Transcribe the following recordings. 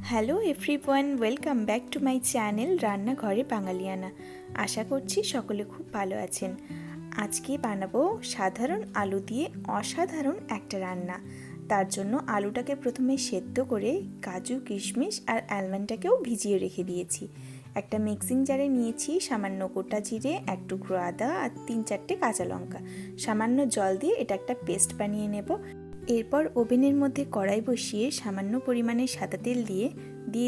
Hello everyone, welcome back to my channel রান্নাঘরে বাঙালিয়ানা। আশা করছি সকলে খুব ভালো আছেন। আজকে বানাবো সাধারণ আলু দিয়ে অসাধারণ একটা রান্না। তার জন্য আলুটাকে প্রথমে সেদ্ধ করে কাজু কিশমিশ আর আলমন্ডটাকেও ভিজিয়ে রেখে দিয়েছি। একটা মিক্সিং জারে নিয়েছি সামান্য গোটা জিরে, এক টুকরো আদা আর 3-4টে কাঁচা লঙ্কা। সামান্য জল দিয়ে এটা একটা পেস্ট বানিয়ে নেব। এরপর ওভেনের মধ্যে কড়াই বসিয়ে সামান্য পরিমাণে সাদা তেল দিয়ে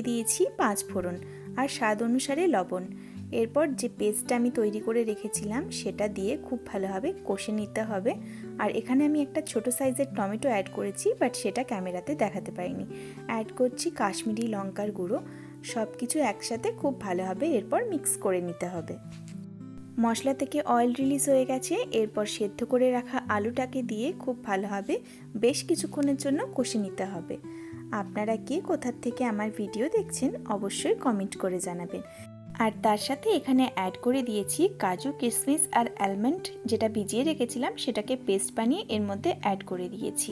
দিয়েছি 5 ফোড়ন আর স্বাদ অনুসারে লবণ। এরপর যে পেস্টটা আমি তৈরি করে রেখেছিলাম সেটা দিয়ে খুব ভালোভাবে কষে নিতে হবে। আর এখানে আমি একটা ছোট সাইজের টমেটো অ্যাড করেছি, বাট সেটা ক্যামেরাতে দেখাতে পারিনি। অ্যাড করছি কাশ্মীরি লঙ্কার গুঁড়ো। সব কিছু একসাথে খুব ভালোভাবে এরপর মিক্স করে নিতে হবে। মশলা থেকে অয়েল রিলিজ হয়ে গেছে। এরপর সেদ্ধ করে রাখা আলুটাকে দিয়ে খুব ভালোভাবে বেশ কিছুক্ষণের জন্য কষে নিতে হবে। আপনারা কে কোথা থেকে আমার ভিডিও দেখছেন অবশ্যই কমেন্ট করে জানাবেন। আর তার সাথে এখানে অ্যাড করে দিয়েছি কাজু কিশমিশ আর আলমন্ড, যেটা ভিজিয়ে রেখেছিলাম সেটাকে পেস্ট বানিয়ে এর মধ্যে অ্যাড করে দিয়েছি।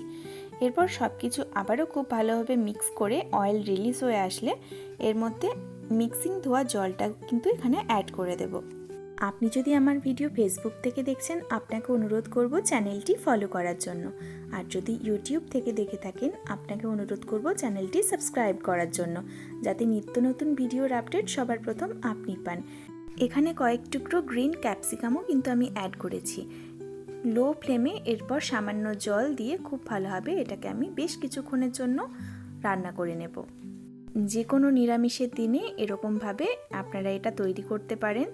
এরপর সব কিছু আবারও খুব ভালোভাবে মিক্স করে অয়েল রিলিজ হয়ে আসলে এর মধ্যে মিক্সিং ধোয়া জলটা কিন্তু এখানে অ্যাড করে দেব। আপনি যদি আমার ভিডিও ফেসবুক থেকে দেখছেন, আপনাকে অনুরোধ করব চ্যানেলটি ফলো করার জন্য। আর যদি ইউটিউব থেকে দেখে থাকেন, আপনাকে অনুরোধ করব চ্যানেলটি সাবস্ক্রাইব করার জন্য, যাতে নিত্য নতুন ভিডিওর আপডেট সবার প্রথম আপনি পান। এখানে কয়েক টুকরো গ্রিন ক্যাপসিকামও কিন্তু আমি অ্যাড করেছি। লো ফ্লেমে এরপর সামান্য জল দিয়ে খুব ভালোভাবে এটাকে আমি বেশ কিছুক্ষণের জন্য রান্না করে নেব। যে কোনো নিরামিষের দিনে এরকমভাবে আপনারা এটা তৈরি করতে পারেন।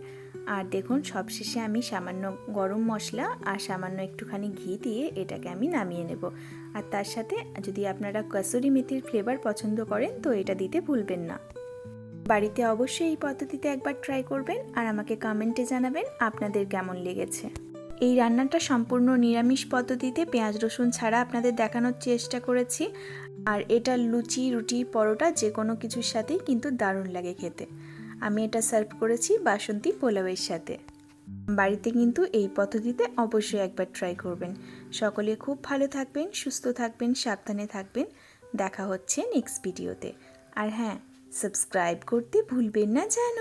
আর দেখুন, সবশেষে আমি সামান্য গরম মশলা আর সামান্য একটুখানি ঘি দিয়ে এটাকে আমি নামিয়ে নেব। আর তার সাথে যদি আপনারা কসুরি মেথির ফ্লেভার পছন্দ করেন তো এটা দিতে ভুলবেন না। বাড়িতে অবশ্যই এই পদ্ধতিতে একবার ট্রাই করবেন আর আমাকে কমেন্টে জানাবেন আপনাদের কেমন লেগেছে। এই রান্নাটা সম্পূর্ণ নিরামিষ পদ্ধতিতে পেঁয়াজ রসুন ছাড়া আপনাদের দেখানোর চেষ্টা করেছি। আর এটা লুচি, রুটি, পরোটা যে কোনো কিছুর সাথেই কিন্তু দারুণ লাগে খেতে। আমি এটা সার্ভ করেছি বাসন্তী পোলাওয়ের সাথে। বাড়িতে কিন্তু এই পদ্ধতিতে অবশ্যই একবার ট্রাই করবেন। সকলে খুব ভালো থাকবেন, সুস্থ থাকবেন, সাবধানে থাকবেন। দেখা হচ্ছে নেক্সট ভিডিওতে। আর হ্যাঁ, সাবস্ক্রাইব করতে ভুলবেন না যেন।